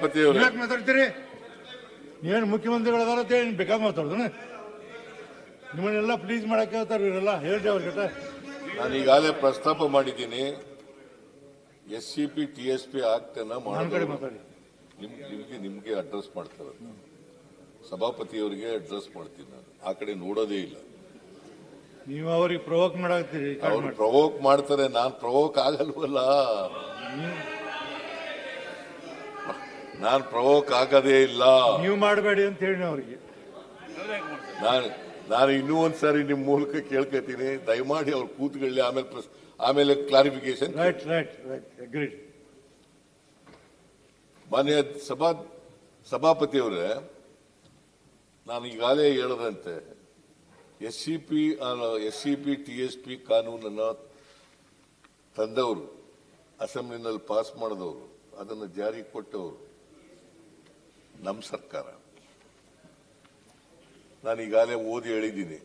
ಸಭಾಪತಿ ಅವರು ಯಾಕೆ ಮಾತಾಡ್ತೀರಿ? ಏನು ಮುಖ್ಯಮಂತ್ರಿಗಳದಾರ ಬೇಕಾಗಿ ಮಾತಾಡೋದನ್ನ ನಿಮ್ಮನ್ನೆಲ್ಲ ಪ್ಲೀಸ್ ಮಾಡಕ್ಕೆ ಹೇಳ್ತಾರೆ ಇವರೆಲ್ಲ. ಹೇಳ್ರಿ ಅವ್ರಿಗೆ. ನಾನು ಈಗಾಗಲೇ ಪ್ರಸ್ತಾಪ ಮಾಡಿದ್ದೀನಿ. SCP TSP ಆಕ್ಟನ್ನ ಮಾತಾಡಿ. ನಿಮ್ಗೆ ಅಡ್ರೆಸ್ ಮಾಡ್ತಾರೆ. ಸಭಾಪತಿಯವರಿಗೆ ಅಡ್ರೆಸ್ ಮಾಡ್ತೀನಿ. ನಾನು ಆ ಕಡೆ ನೋಡೋದೇ ಇಲ್ಲ. ನೀವು ಅವ್ರಿಗೆ ಪ್ರವೋಕ್ ಮಾಡಾಕ್ತೀರಿ. ಅವ್ರು ಪ್ರವೋಕ್ ಮಾಡ್ತಾರೆ, ನಾನು ಪ್ರವೋಕ್ ಆಗಲ್ವಲ್ಲ. ನಾನು ಪ್ರವೋಕ್ ಆಗೋದೇ ಇಲ್ಲ. ನೀವು ಮಾಡಬೇಡಿ ಅಂತ ಹೇಳಿ ಅವ್ರಿಗೆ. ನಾನು ಇನ್ನೂ ಒಂದ್ಸಾರಿ ನಿಮ್ ಮೂಲಕ ಕೇಳ್ಕೊತೀನಿ, ದಯಮಾಡಿ ಅವ್ರು ಕೂತ್ಕೊಳ್ಳಿ, ಆಮೇಲೆ ಕ್ಲಾರಿಫಿಕೇಶನ್. ಅಗ್ರೀಡ್. ಮಾನ್ಯ ಸಭಾಪತಿಯವರೇ, ನಾನು ಈಗಾಗಲೇ ಹೇಳದಂತೆ SCP TSP ಕಾನೂನನ್ನ ತಂದವರು, ಅಸೆಂಬ್ಲಿನಲ್ಲಿ ಪಾಸ್ ಮಾಡಿದವರು, ಅದನ್ನು ಜಾರಿ ಕೊಟ್ಟವರು ನಮ್ಮ ಸರ್ಕಾರ. ನಾನು ಈಗಾಗಲೇ ಓದಿ ಹೇಳಿದ್ದೀನಿ.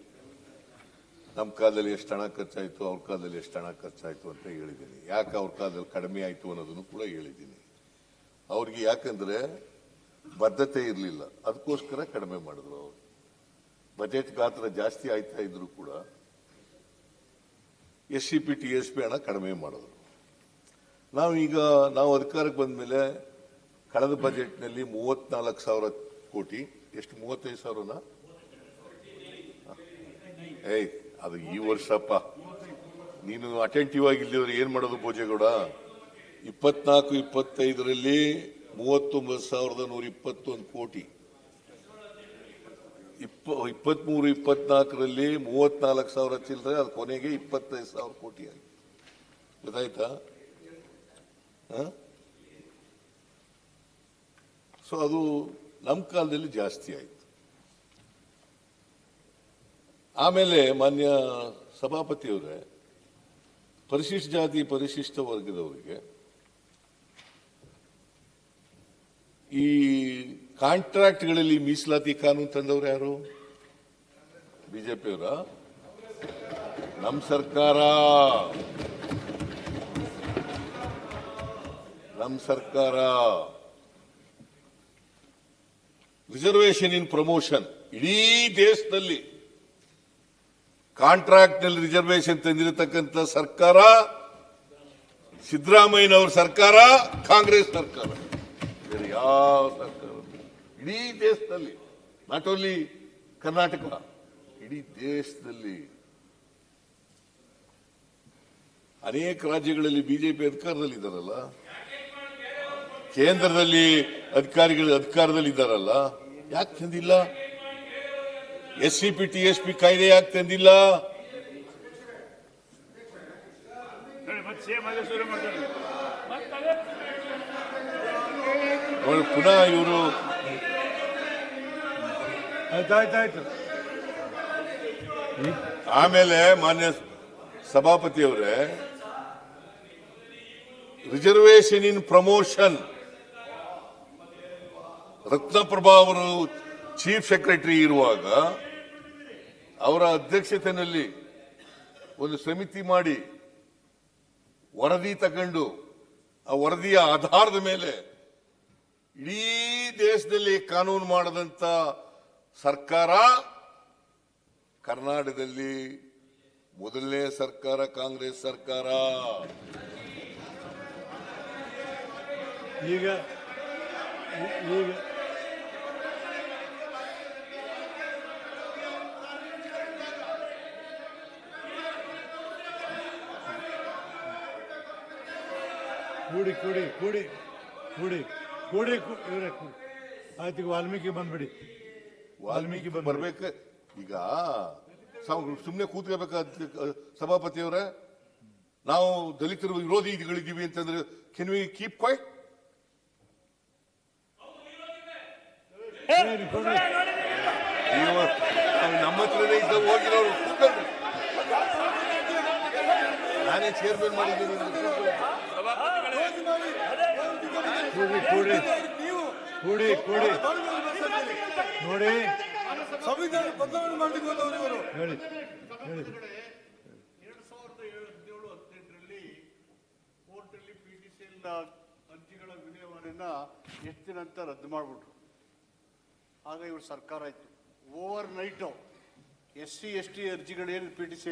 ನಮ್ಮ ಕಾಲದಲ್ಲಿ ಎಷ್ಟು ಹಣ ಖರ್ಚಾಯಿತು, ಅವ್ರ ಕಾಲದಲ್ಲಿ ಎಷ್ಟು ಹಣ ಖರ್ಚಾಯಿತು ಅಂತ ಹೇಳಿದ್ದೀನಿ. ಯಾಕೆ ಅವ್ರ ಕಾಲದಲ್ಲಿ ಕಡಿಮೆ ಆಯಿತು ಅನ್ನೋದನ್ನು ಕೂಡ ಹೇಳಿದ್ದೀನಿ. ಅವ್ರಿಗೆ ಯಾಕಂದ್ರೆ ಬದ್ಧತೆ ಇರಲಿಲ್ಲ, ಅದಕ್ಕೋಸ್ಕರ ಕಡಿಮೆ ಮಾಡಿದ್ರು. ಅವರು ಬಜೆಟ್ ಗಾತ್ರ ಜಾಸ್ತಿ ಆಯ್ತಾ ಇದ್ರು ಕೂಡ SCP TSP ಹಣ ಕಡಿಮೆ ಮಾಡಿದ್ರು. ನಾವು ಅಧಿಕಾರಕ್ಕೆ ಬಂದ ಮೇಲೆ ಕಳೆದ ಬಜೆಟ್ನಲ್ಲಿ 34,000 ಕೋಟಿ, ಎಷ್ಟು 35,000ನಾ? ಅದು ಈ ವರ್ಷಪ್ಪ. ನೀನು ಅಟೆಂಟಿವ್ ಆಗಿಲ್ಲದವ್ರು ಏನ್ ಮಾಡೋದು ಭೋಜೇಗೌಡ? 24-25ರಲ್ಲಿ 39,121 ಕೋಟಿ, 23-24ರಲ್ಲಿ 34,000 ಚಿಲ್ಲರೆ, ಅದು ಕೊನೆಗೆ 25,000 ಕೋಟಿ ಆಗಿದೆ. ಗೊತ್ತಾಯ್ತಾ? ಸೊ ಅದು ನಮ್ಮ ಕಾಲದಲ್ಲಿ ಜಾಸ್ತಿ ಆಯ್ತು. ಆಮೇಲೆ ಮಾನ್ಯ ಸಭಾಪತಿಯವರೇ, ಪರಿಶಿಷ್ಟ ಜಾತಿ ಪರಿಶಿಷ್ಟ ವರ್ಗದವರಿಗೆ ಈ ಕಾಂಟ್ರಾಕ್ಟ್ಗಳಲ್ಲಿ ಮೀಸಲಾತಿ ಕಾನೂನು ತಂದವರು ಯಾರು? ಬಿಜೆಪಿಯವರ? ನಮ್ಮ ಸರ್ಕಾರ. ರಿಸರ್ವೇಶನ್ ಇನ್ ಪ್ರಮೋಷನ್ ಇಡೀ ದೇಶದಲ್ಲಿ ಕಾಂಟ್ರಾಕ್ಟ್ ನಲ್ಲಿ ರಿಸರ್ವೇಶನ್ ತಂದಿರತಕ್ಕಂಥ ಸರ್ಕಾರ ಸಿದ್ದರಾಮಯ್ಯನವರ ಸರ್ಕಾರ, ಕಾಂಗ್ರೆಸ್ ಸರ್ಕಾರ. ಬೇರೆ ಯಾವ ಸರ್ಕಾರ ಇಡೀ ದೇಶದಲ್ಲಿ, ನಾಟ್ ಓನ್ಲಿ ಕರ್ನಾಟಕ, ಇಡೀ ದೇಶದಲ್ಲಿ ಅನೇಕ ರಾಜ್ಯಗಳಲ್ಲಿ ಬಿಜೆಪಿ ಅಧಿಕಾರದಲ್ಲಿದ್ದಾರಲ್ಲ, ಕೇಂದ್ರದಲ್ಲಿ ಅಧಿಕಾರದಲ್ಲಿ ಇದ್ದಾರಲ್ಲ, ಯಾಕೆ ತಂದಿಲ್ಲ? SCP TSP ಕಾಯ್ದೆ ಯಾಕೆ ತಂದಿಲ್ಲ? ಪುನಃ ಇವರು ಆಮೇಲೆ ಮಾನ್ಯ ಸಭಾಪತಿಯವರೇ, ರಿಸರ್ವೇಶನ್ ಇನ್ ಪ್ರಮೋಷನ್ ರತ್ನಪ್ರಭಾ ಅವರು ಚೀಫ್ ಸೆಕ್ರೆಟರಿ ಇರುವಾಗ ಅವರ ಅಧ್ಯಕ್ಷತೆಯಲ್ಲಿ ಒಂದು ಸಮಿತಿ ಮಾಡಿ ವರದಿ ತಗೊಂಡು, ಆ ವರದಿಯ ಆಧಾರದ ಮೇಲೆ ಇಡೀ ದೇಶದಲ್ಲಿ ಕಾನೂನು ಮಾಡದಂತ ಸರ್ಕಾರ ಕರ್ನಾಟಕದಲ್ಲಿ ಮೊದಲನೇ ಸರ್ಕಾರ, ಕಾಂಗ್ರೆಸ್ ಸರ್ಕಾರ. ಈಗ ಕೂಡಿ ಆಯ್ತು. ವಾಲ್ಮೀಕಿ ಬಂದ್ಬಿಡಿ. ವಾಲ್ಮೀಕಿ ಬರ್ಬೇಕ. ಈಗ ಸುಮ್ಮನೆ ಕೂತ್ಕೋಬೇಕ ಸಭಾಪತಿಯವರೇ? ನಾವು ದಲಿತರು ವಿರೋಧಿಗಳಿದ್ದೀವಿ ಅಂತಂದ್ರೆ ಕೆನ್ ವಿ ಕೀಪ್ ಕ್ವೈಟ್? ನಮ್ಮ ಹತ್ರನೇ ಇದ್ದ ಹೋಗಿರೋರು ನಾನೇ ಚೇರ್ಮನ್ ಮಾಡಿದ್ದೀನಿ. ಕೂಡಿ ನೋಡಿ, ಸಂವಿಧಾನ ಬದಲಾವಣೆ ಮಾಡಲಿಕ್ಕೆ ಹೋದವರು ಹೇಳಿ. 2017-18ರಲ್ಲಿ ಕೋರ್ಟಲ್ಲಿ ಪಿಟಿಸಿಎಲ್ ಅರ್ಜಿಗಳ ವಿಲೇವಾರಿಯನ್ನ ಎಷ್ಟು ದಿನ ಅಂತ ರದ್ದು ಮಾಡಿಬಿಟ್ರು. ಆಗ ಇವ್ರ ಸರ್ಕಾರ ಆಯಿತು. ಓವರ್ ನೈಟು SC/ST ಅರ್ಜಿಗಳೇನು PTC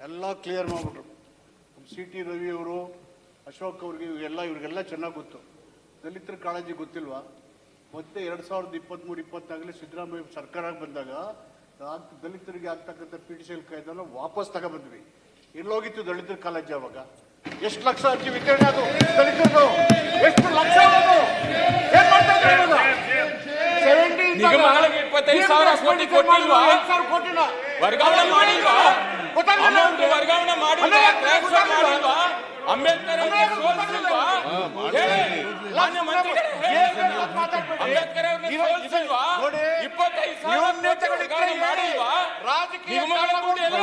ಎಲ್ಲ ಕ್ಲಿಯರ್ ಮಾಡಿಬಿಟ್ರು. CT ರವಿ ಅವರು, ಅಶೋಕ್ ಅವ್ರಿಗೆ ಇವ್ರಿಗೆಲ್ಲ ಚೆನ್ನಾಗಿ ಗೊತ್ತು. ದಲಿತರ ಕಾಳಜಿ ಗೊತ್ತಿಲ್ವಾ? ಮತ್ತೆ 2023-24 ಸಿದ್ದರಾಮಯ್ಯ ಸರ್ಕಾರ ಬಂದಾಗ ದಲಿತರಿಗೆ ಆಗ್ತಕ್ಕಂಥ PTCL ಕಾಯ್ದೆನ ವಾಪಸ್ ತಗೊಬಂದ್ವಿ. ಎಲ್ಲೋಗಿತ್ತು ದಲಿತರ ಕಾಳಜಿ ಅವಾಗ? ಎಷ್ಟು ಲಕ್ಷ ಅರ್ಜಿ ವಿತರಣೆ ಅದು ದಲಿತರು? ಎಷ್ಟು ಲಕ್ಷ ಏನ್ ಮಾಡ್ತಾ ಇದ್ದಾರೆ? ನಿಗಮಗಳಿಗೆ 25,000 ಕೋಟಿ ಕೊಟ್ಟಿಲ್ವಾ? ವರ್ಗಾವಣೆ ಮಾಡಿಲ್ವಾ? ಅಮೌಂಟ್ ವರ್ಗಾವಣೆ ಮಾಡಿಲ್ವಾ? ಟ್ರಾನ್ಸ್ಫರ್ ಮಾಡಿಲ್ವಾ? ಅಂಬೇಡ್ಕರ್ ಅವರಿಗೆ ಸೋಲಿಸಿಲ್ವಾ? ಮಾನ್ಯ ಮಂತ್ರಿಗಳೇ, ಅಂಬೇಡ್ಕರ್ ಅವರಿಗೆ ಸೋಲಿಸಿಲ್ವಾ? 25,000 ಕೋಟಿ ವರ್ಗಾವಣೆ ಮಾಡಿಲ್ವಾ? ನಿಗಮಗಳ ದುಡ್ಡು ಎಲ್ಲ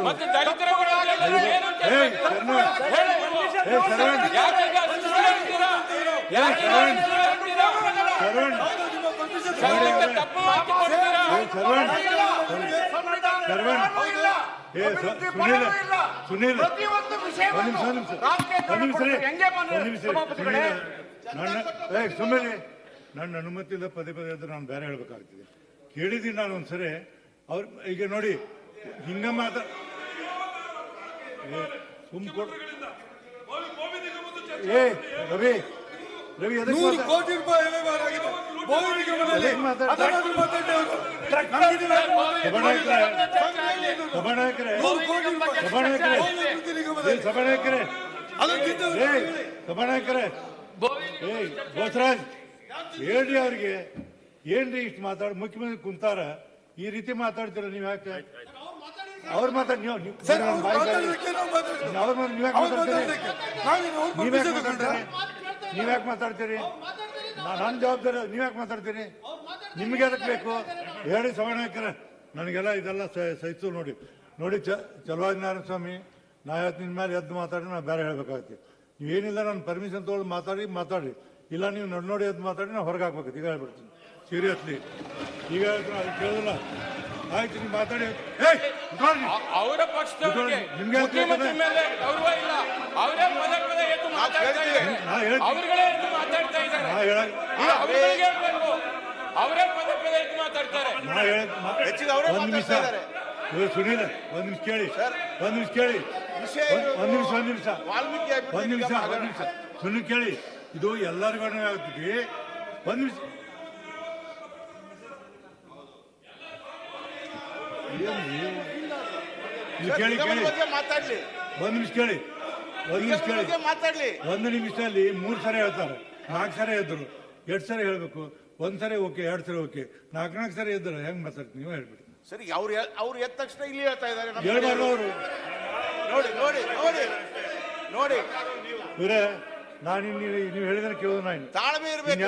ಮತ್ತೆ ದಲಿತರ ಸುನೀಲ್ ಸುಮ್ಮನೆ ನನ್ನ ಅನುಮತಿಯಿಂದ ಪದೇ ಪದೇ ಅಂತ ನಾನು ಬೇರೆ ಹೇಳ್ಬೇಕಾಗ್ತದೆ. ಕೇಳಿದ್ದೀನಿ ನಾನು ಒಂದ್ಸರಿ. ಅವ್ರು ಈಗ ನೋಡಿ ಹಿಂಗ ಮಾತಾ ರವಿ ರವಿ 100 ಕೋಟಿ ರೂಪಾಯಿ ವ್ಯವಹಾರ ಆಗಿದೆ ಬೋವಿ ನಿಗಮದಲ್ಲಿ. ಅದನ್ನಾದ್ರೂ ಮಾತಾಡಿ ಅವರು. ಬೋಸರಾಜ್ ಹೇಳ್ರಿ ಅವ್ರಿಗೆ, ಏನ್ರಿ ಇಷ್ಟು ಮಾತಾಡ ಮುಖ್ಯಮಂತ್ರಿ ಕುಂತಾರ ಈ ರೀತಿ ಮಾತಾಡ್ತೀರ ನೀವು? ಯಾಕೆ ಅವ್ರು ಮಾತಾಡಿ ನೀವ್ಯಾಕೆ ಮಾತಾಡ್ತೀರಿ? ನನ್ನ ಜವಾಬ್ದಾರಿ. ನೀವ್ಯಾಕೆ ಮಾತಾಡ್ತೀರಿ? ನಿಮ್ಗೆ ಅದಕ್ಕೆ ಬೇಕು ಹೇಳಿ ಸಭಾನಾಯಕರ. ನನಗೆಲ್ಲ ಇದೆಲ್ಲ ಸಹಿತು ನೋಡಿ ನೋಡಿ ಚಲುವಾಗಿ ನಾರಾಯಣ ಸ್ವಾಮಿ, ನಾ ಹೇಳ್ತೀನಿ ನಿನ್ನ ಮೇಲೆ ಎದ್ದು ಮಾತಾಡಿ ನಾ ಬೇರೆ ಹೇಳ್ಬೇಕಾಗತ್ತೆ. ನೀವೇನಿಲ್ಲ ನಾನು ಪರ್ಮಿಷನ್ ತೊಗೊಳ್ಳಿ ಮಾತಾಡಿ, ಇಲ್ಲ ನೀವು ನೋಡಿ ಎದ್ದು ಮಾತಾಡಿ ನಾ ಹೊರಗೆ ಹಾಕ್ಬೇಕು. ಈಗ ಹೇಳ್ಬಿಡ್ತೀನಿ ಸೀರಿಯಸ್ಲಿ. ಈಗ ಅದು ಕೇಳೋದಿಲ್ಲ. ಆಯ್ತು ನೀವು ಮಾತಾಡಿ. ಅವರ ಪಕ್ಷದವರಿಗೆ ಮುಖ್ಯಮಂತ್ರಿ ಮೇಲೆ ಗೌರವ ಇಲ್ಲ. ಅವರೇ ಪದೇ ಪದೇ ಎದ್ದು ಮಾತಾಡ್ತಾ ಇದ್ದಾರೆ. ಅವರುಗಳೇ ಎದ್ದು ಮಾತಾಡ್ತಾ ಇದ್ದಾರೆ. ಅವರಿಗೆ ಹೇಳ್ಬೇಕು, ಅವರೇ ಪದೇ ಪದೇ ಎದ್ದು ಮಾತಾಡ್ತಾರೆ. ಒಂದ್ ನಿಮಿಷ ಸುನೀಲ್, ಒಂದ್ ನಿಮಿಷ ಕೇಳಿ, ಒಂದ್ ನಿಮಿಷ ಕೇಳಿ, ಒಂದ್ ನಿಮಿಷ ಸುನೀಲ್ ಕೇಳಿ. ಇದು ಎಲ್ಲರಿಗೂ ಆಗ್ತದೆ. ಒಂದ್ ನಿಮಿಷ ಕೇಳಿ ಕೇಳಿ ಒಂದ್ ನಿಮಿಷ ಕೇಳಿ ಒಂದು ನಿಮಿಷದಲ್ಲಿ 3 ಸರಿ ಹೇಳ್ತಾರೆ, 4 ಸರಿ ಎದ್ರು, 2 ಸರಿ ಹೇಳ್ಬೇಕು. 1 ಸರಿ ಓಕೆ, 2 ಸರಿ ಓಕೆ, 4 ಸರಿ ಎದ್ರು ಹೆಂಗ್ ಮಾತಾಡ್ತೀನಿ ನೀವು ಹೇಳ್ಬಿಡಿ. ಸರಿ, ಅವ್ರು ಎದ್ದ ತಕ್ಷಣ ಇಲ್ಲಿ ಹೇಳ್ತಾ ಇದ್ದಾರೆ. ಹೇಳ್ಬಾರ್ದು ಅವರು. ನೋಡಿ ಇವರೇ, ನಾನು ನೀವು ಹೇಳಿದ್ರೆ ಕೇಳೋದು. ನಾನು ತಾಳ್ಮೆ ಇರಬೇಕು.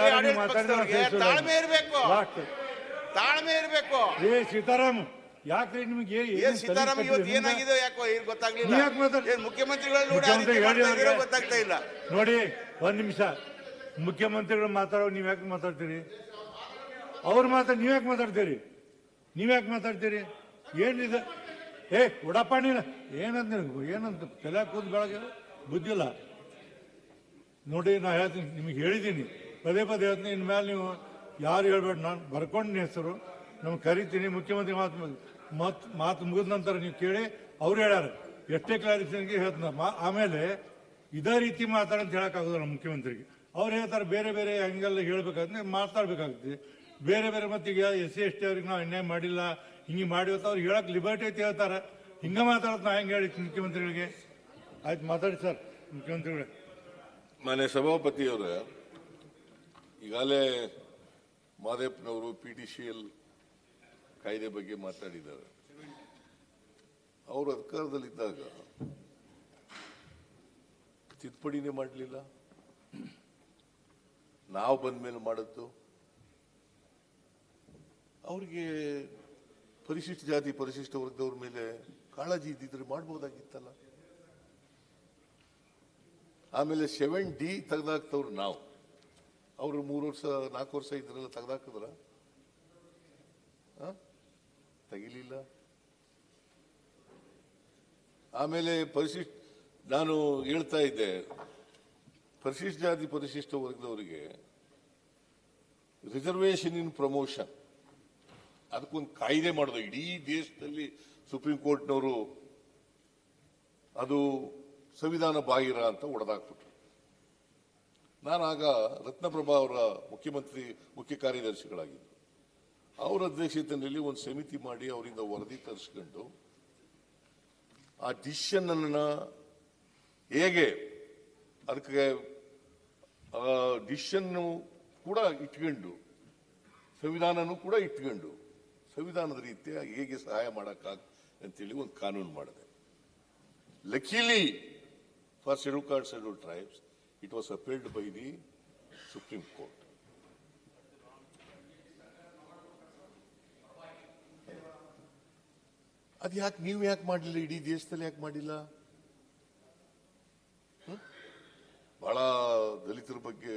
ಸೀತಾರಾಮ್ ಯಾಕ್ರಿ ನಿಮ್ಗೆ ಸೀತಾರಾಮ್ ಇವತ್ತು ಏನಾಗಿದೆ ಯಾಕೋ ಗೊತ್ತಾಗ್ಲಿಲ್ಲ. ಮುಖ್ಯಮಂತ್ರಿಗಳು ಗೊತ್ತಾಗ್ತಾ ಇಲ್ಲ ನೋಡಿ. ಒಂದ್ ನಿಮಿಷ, ಮುಖ್ಯಮಂತ್ರಿಗಳು ಮಾತಾಡೋ ನೀವ್ ಯಾಕೆ ಮಾತಾಡ್ತೀರಿ? ಅವ್ರು ನೀವ್ಯಾಕೆ ಮಾತಾಡ್ತೀರಿ? ಏನಿದೆ? ಉಡಪ್ಪ ನೀನು ಏನಂತ ತಲೆ ಕೂದ್ ಬೆಳಗ್ಗೆ ಬುದ್ಧಿಲ್ಲ ನೋಡಿ. ನಾ ಹೇಳ್ತೀನಿ, ನಿಮಗೆ ಹೇಳಿದ್ದೀನಿ, ಪದೇ ಪದೇ ಹೇಳ್ತೀನಿ. ಇನ್ಮೇಲೆ ನೀವು ಯಾರು ಹೇಳ್ಬೇಡ, ನಾನು ಬರ್ಕೊಂಡು ಹೆಸರು ನಮ್ಗೆ ಕರಿತೀನಿ. ಮುಖ್ಯಮಂತ್ರಿ ಮಾತು ಮುಗಿದ ನಂತರ ನೀವು ಕೇಳಿ. ಅವ್ರು ಹೇಳ್ಯಾರ, ಎಷ್ಟೇ ಕ್ಲಾರಿಫಿಕೇಷನ್ಗೆ ಹೇಳ್ತೀನಿ. ಆಮೇಲೆ ಇದೇ ರೀತಿ ಮಾತಾಡಂತ ಹೇಳೋಕ್ಕಾಗೋದಿಲ್ಲ ಮುಖ್ಯಮಂತ್ರಿಗೆ. ಅವ್ರು ಹೇಳ್ತಾರೆ ಬೇರೆ ಬೇರೆ ಹಂಗೆಲ್ಲ ಹೇಳ್ಬೇಕಾದ್ರೆ ಮಾತಾಡ್ಬೇಕಾಗ್ತದೆ ಬೇರೆ ಬೇರೆ. ಮತ್ತೆ ಈಗ SC/ST ಅವ್ರಿಗೆ ನಾವು ಅನ್ಯಾಯ ಮಾಡಿಲ್ಲ, ಹಿಂಗೆ ಮಾಡಿವತ್ತು ಅವ್ರಿಗೆ ಹೇಳಕ್ ಲಿಬರ್ಟಿ ಐತಿ ಹೇಳ್ತಾರೆ. ಹಿಂಗೆ ಮಾತಾಡೋದು ನಾ ಹೆಂಗೆ ಹೇಳಿ ಮುಖ್ಯಮಂತ್ರಿಗಳಿಗೆ? ಆಯ್ತು ಮಾತಾಡಿ ಸರ್ ಮುಖ್ಯಮಂತ್ರಿಗಳೇ. ಮಾನ್ಯ ಸಭಾಪತಿಯವರ, ಈಗಾಗಲೇ ಮಾದೇಪ್ಪನವರು PTCL ಕಾಯ್ದೆ ಬಗ್ಗೆ ಮಾತಾಡಿದ್ದಾರೆ. ಅವರು ಅಧಿಕಾರದಲ್ಲಿದ್ದಾಗ ತಿದ್ದುಪಡಿನೇ ಮಾಡಲಿಲ್ಲ, ನಾವು ಬಂದ ಮೇಲೆ ಮಾಡದ್ದು. ಅವ್ರಿಗೆ ಪರಿಶಿಷ್ಟ ಜಾತಿ ಪರಿಶಿಷ್ಟ ವರ್ಗದವ್ರ ಮೇಲೆ ಕಾಳಜಿ ಇದ್ದಿದ್ರೆ ಮಾಡ್ಬೋದಾಗಿತ್ತಲ್ಲ. ಆಮೇಲೆ 7D ತೆಗೆದಾಕ್ತವ್ರು ನಾವು. ಅವರು 3 ವರ್ಷ 4 ವರ್ಷ ಇದ್ರೆಲ್ಲ ತೆಗೆದಾಕಿದ್ರ? ತೆಗಿಲಿಲ್ಲ. ಆಮೇಲೆ ಪರಿಶಿಷ್ಟ, ನಾನು ಹೇಳ್ತಾ ಇದ್ದೆ, ಪರಿಶಿಷ್ಟ ಜಾತಿ ಪರಿಶಿಷ್ಟ ವರ್ಗದವರಿಗೆ ರಿಸರ್ವೇಶನ್ ಇನ್ ಪ್ರಮೋಷನ್ ಅದಕ್ಕೊಂದು ಕಾಯ್ದೆ ಮಾಡೋದು ಇಡೀ ದೇಶದಲ್ಲಿ ಸುಪ್ರೀಂ ಕೋರ್ಟ್ನವರು ಅದು ಸಂವಿಧಾನ ಬಾಹಿರ ಅಂತ ಹೊಡೆದಾಕ್ಬಿಟ್ರು. ನಾನು ಆಗ ರತ್ನಪ್ರಭಾ ಅವರ ಮುಖ್ಯ ಕಾರ್ಯದರ್ಶಿಗಳಾಗಿದ್ದರು. ಅವರ ಅಧ್ಯಕ್ಷತೆಯಲ್ಲಿ ಒಂದು ಸಮಿತಿ ಮಾಡಿ ಅವರಿಂದ ವರದಿ ತರಿಸ್ಕೊಂಡು ಆ ಡಿಸಿಷನ್ ಅನ್ನ ಹೇಗೆ ಅದಕ್ಕೆ ಡಿಸಿಷನ್ ಕೂಡ ಇಟ್ಕೊಂಡು ಸಂವಿಧಾನನೂ ಕೂಡ ಇಟ್ಕೊಂಡು ಸಂವಿಧಾನದ ರೀತಿಯ ಹೇಗೆ ಸಹಾಯ ಮಾಡಕ್ಕಾಗ ಅಂತೇಳಿ ಒಂದು ಕಾನೂನು ಮಾಡಿದೆ. Luckily for schedule caste schedule tribes it was appealed by the supreme court. ಅದು ಯಾಕೆ ನೀವು ಯಾಕೆ ಮಾಡಲಿಲ್ಲ? ಇಡೀ ದೇಶದಲ್ಲಿ ಯಾಕೆ ಮಾಡಿಲ್ಲ? ಬಹಳ ದಲಿತರ ಬಗ್ಗೆ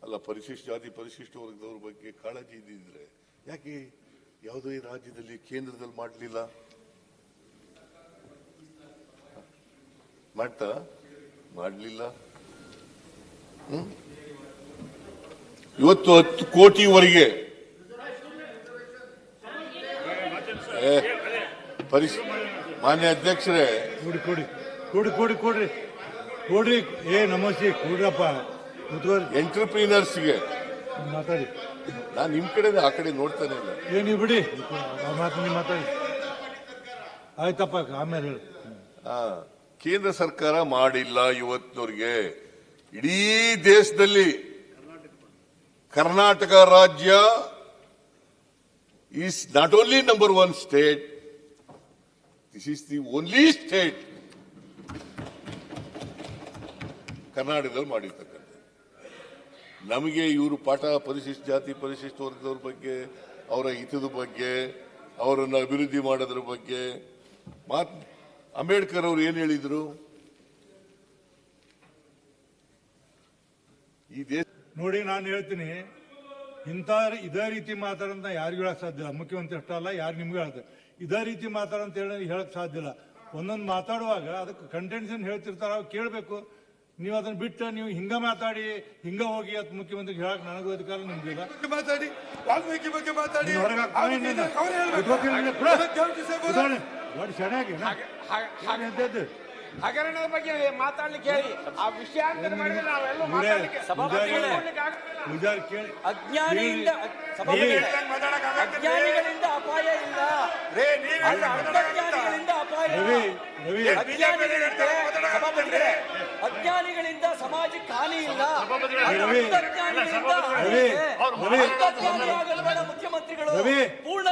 ಅಲ್ಲ, ಪರಿಶಿಷ್ಟ ಜಾತಿ ಪರಿಶಿಷ್ಟ ವರ್ಗದವ್ರ ಬಗ್ಗೆ ಕಾಳಜಿ ಇದ್ದಿದ್ರೆ ಯಾಕೆ ಯಾವುದೇ ರಾಜ್ಯದಲ್ಲಿ ಕೇಂದ್ರದಲ್ಲಿ ಮಾಡಲಿಲ್ಲ? ಮಾಡಲಿಲ್ಲ. ಇವತ್ತು 10 ಕೋಟಿವರೆಗೆ ಮಾನ್ಯ ಅಧ್ಯಕ್ಷರೇ, ಕೊಡ್ರಿ ನಮಸ್ತೆ ಕೊಡ್ರಪ್ಪ. ಎಂಟರ್ಪ್ರಿನರ್ಸ್ಗೆ ಮಾತಾಡಿ. ನಾನು ನಿಮ್ ಕಡೆ ಆ ಕಡೆ ನೋಡ್ತಾನೆ ಇಲ್ಲ. ನೀವು ಬಿಡಿ ಮಾತಾಡಿ. ಆಯ್ತಪ್ಪ, ಆಮೇಲೆ ಹೇಳಿ. ಕೇಂದ್ರ ಸರ್ಕಾರ ಮಾಡಿಲ್ಲ. ಇವತ್ತಿನವರೆಗೆ ಇಡೀ ದೇಶದಲ್ಲಿ ಕರ್ನಾಟಕ ರಾಜ್ಯ is not only number 1 state, this is the only state ಕರ್ನಾಟಕದಲ್ಲಿ ಮಾಡಿರ್ತಕ್ಕಂಥ. ನಮಗೆ ಇವರು ಪಾಠ ಪರಿಶಿಷ್ಟ ಜಾತಿ ಪರಿಶಿಷ್ಟ ವರ್ಗದವ್ರ ಬಗ್ಗೆ, ಅವರ ಹಿತದ ಬಗ್ಗೆ, ಅವರನ್ನು ಅಭಿವೃದ್ಧಿ ಮಾಡೋದ್ರ ಬಗ್ಗೆ ಅಂಬೇಡ್ಕರ್ ಅವರು ಏನ್ ಹೇಳಿದ್ರು? ಈ ದೇಶ ನೋಡಿ, ನಾನು ಹೇಳ್ತೀನಿ, ಇದೇ ರೀತಿ ಮಾತಾಡಂತ ಯಾರಿಗೂ ಹೇಳಕ್ ಸಾಧ್ಯ ಇಲ್ಲ. ಮುಖ್ಯಮಂತ್ರಿ ಅಷ್ಟೇ ಅಲ್ಲ, ಯಾರು ನಿಮ್ಗೂ ಹೇಳ್ತಾರೆ ಇದೇ ರೀತಿ ಮಾತಾಡಂತ ಹೇಳಕ್ ಸಾಧ್ಯ ಇಲ್ಲ. ಒಂದೊಂದು ಮಾತಾಡುವಾಗ ಅದಕ್ಕೆ ಕಂಟೆಂಟ್ಸ್ ಏನ್ ಹೇಳ್ತಿರ್ತಾರ ಅವ್ ಕೇಳಬೇಕು. ನೀವು ಅದನ್ನ ಬಿಟ್ಟು ನೀವು ಹಿಂಗ ಮಾತಾಡಿ ಹಿಂಗ ಹೋಗಿ ಅದು ಮುಖ್ಯಮಂತ್ರಿ ಹೇಳಕ್ ನನಗೂ ಅಧಿಕಾರ ನಿಮ್ಗಿಲ್ಲ. ಮಾತಾಡಿ, ವಾಲ್ಮೀಕಿ ಬಗ್ಗೆ ಮಾತಾಡಿ, ಹಗರಣದ ಬಗ್ಗೆ ಮಾತಾಡ್ಲಿಕ್ಕೆ ಹೇಳಿ. ಆ ವಿಷಯ ಅಂತ ಮಾಡಿದ್ರೆ ನಾವೆಲ್ಲ ಮಾತಾಡ್ಲಿಕ್ಕೆ ಅಜ್ಞಾನಿಗಳಿಂದ ಅಪಾಯ ಇಲ್ಲ. ಅಜ್ಞಾನಿಗಳಿಂದ ಅಪಾಯ ಅಜ್ಞಾನಿಗಳಿಂದ ಸಮಾಜಕ್ಕೆ ಹಾನಿ ಇಲ್ಲ. ಮುಖ್ಯಮಂತ್ರಿಗಳು ಪೂರ್ಣ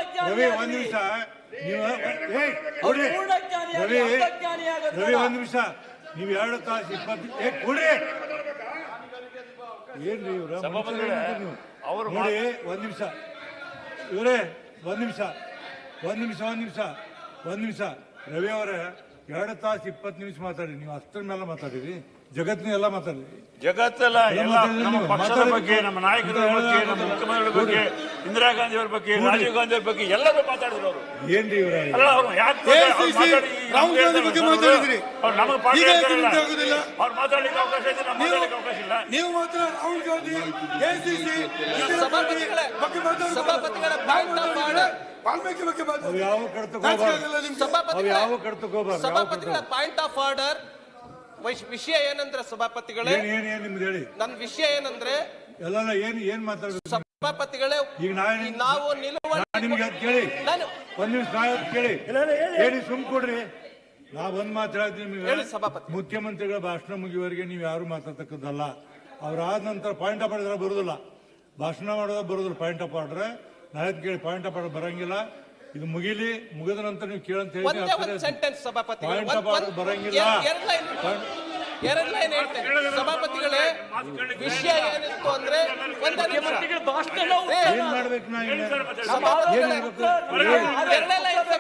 ಒಂದು ನಿಮಿಷ, ನೀವು 2 ತಾಸು 20 ಕೊಡ್ರಿ. ಏನ್ರಿ ಇವ್ರ ನೋಡಿ, ಒಂದ್ ನಿಮಿಷ ಇವರೇ, ಒಂದ್ ನಿಮಿಷ ರವಿ ಅವರೇ, 2 ತಾಸು 20 ನಿಮಿಷ ಮಾತಾಡಿ. ನೀವು ಅಷ್ಟರ ಮೇಲೆ ಮಾತಾಡಿರಿ, ಜಗತ್ತಿನೆಲ್ಲ ಮಾತಾಡಿರಿ. ಜಗತ್ತೆಲ್ಲ ನಮ್ಮ ಪಕ್ಷದ ಬಗ್ಗೆ, ನಮ್ಮ ನಾಯಕರ ಬಗ್ಗೆ, ನಮ್ಮ ಮುಖ್ಯಮಂತ್ರಿಗಳ ಬಗ್ಗೆ, ಇಂದಿರಾ ಗಾಂಧಿ ಅವರ ಬಗ್ಗೆ, ರಾಜೀವ್ ಗಾಂಧಿ ಅವರ ಬಗ್ಗೆ ಎಲ್ಲರೂ ಮಾತಾಡಿದ್ರು. ಅವರು ಏನ್ರಿ ಇವ್ರ ರಾಹುಲ್ ಗಾಂಧಿ ಬಗ್ಗೆ ಮಾತಾಡಿದ್ರಿ, ನಮಗೆ ಅವ್ರು ಮಾತಾಡ್ಲಿಕ್ಕೆ ಅವಕಾಶ ಇದೆ, ನಮ್ಗೆ ಮಾತಾಡ್ಲಿಕ್ಕೆ ಅವಕಾಶ ಇಲ್ಲ. ನೀವು ಮಾತ್ರ ರಾಹುಲ್ ಗಾಂಧಿ ಎಸಿಸಿ ವಾಲ್ಮೀಕಿ ಬಗ್ಗೆ ಮಾತಾಡಿ. ಯಾವ ಕಡ್ತಕೋಬಾರ್ದು. ಸಭಾಪತಿಗಳ ಪಾಯಿಂಟ್ ಆಫ್ ಆರ್ಡರ್ ವಿಷಯ ಏನಂದ್ರೆ ಸಭಾಪತಿಗಳೇ, ನಿಮ್ದು ಹೇಳಿ. ನನ್ನ ವಿಷಯ ಏನಂದ್ರೆ ಎಲ್ಲ ಏನ್ ಮಾತಾಡೋದು ಸಭಾಪತಿಗಳೇ, ಈಗ ನಾವು ನಿಲುವಳಿ ನಿಮ್ಗೆ ಕೇಳಿ, ನಾನು ಒಂದ್ ನಿಮಿಷ ಕೇಳಿ, ಹೇಳಿ, ಸುಮ್ ಕೊಡ್ರಿ. ನಾವ್ ಒಂದ್ ಮಾತಾಡಿದ್ವಿ ನಿಮಗೆ. ಮುಖ್ಯಮಂತ್ರಿಗಳ ಭಾಷಣ ಮುಗಿಯುವವರೆಗೆ ನೀವು ಯಾರು ಮಾತಾಡ್ತಕ್ಕದ್ದಲ್ಲ. ಅವ್ರಾದ ನಂತರ ಪಾಯಿಂಟ್ ಆಫ್ ಆರ್ಡರ್ ಬರುದಿಲ್ಲ, ಭಾಷಣ ಮಾಡೋದ ಬರುದಿಲ್ಲ. ಪಾಯಿಂಟ್ ಆಫ್ ಆರ್ಡರ್ ನಾಳೆ ಕೇಳಿ, ಪಾಯಿಂಟ್ ಆಫ್ ಆರ್ಡರ್ ಬರಂಗಿಲ್ಲ. ಇದು ಮುಗಿದ ನಂತರ ನೀವು ಕೇಳಂತ ಹೇಳಿ ಸೆಂಟೆನ್ಸ್ ಸಭಾಪತಿ ಪಾಯಿಂಟ್ ಆಫ್ ಆರ್ಡರ್ ಬರಂಗಿಲ್ಲ. 2 ಲೈನ್ ಹೇಳ್ತೇನೆ ಸಭಾಪತಿಗಳೇ. ವಿಷಯ ಏನಿತ್ತು ಅಂದ್ರೆ ಏನ್ ಮಾಡ್ಬೇಕು ನಾ ಸಭಾಪತಿಗಳೇ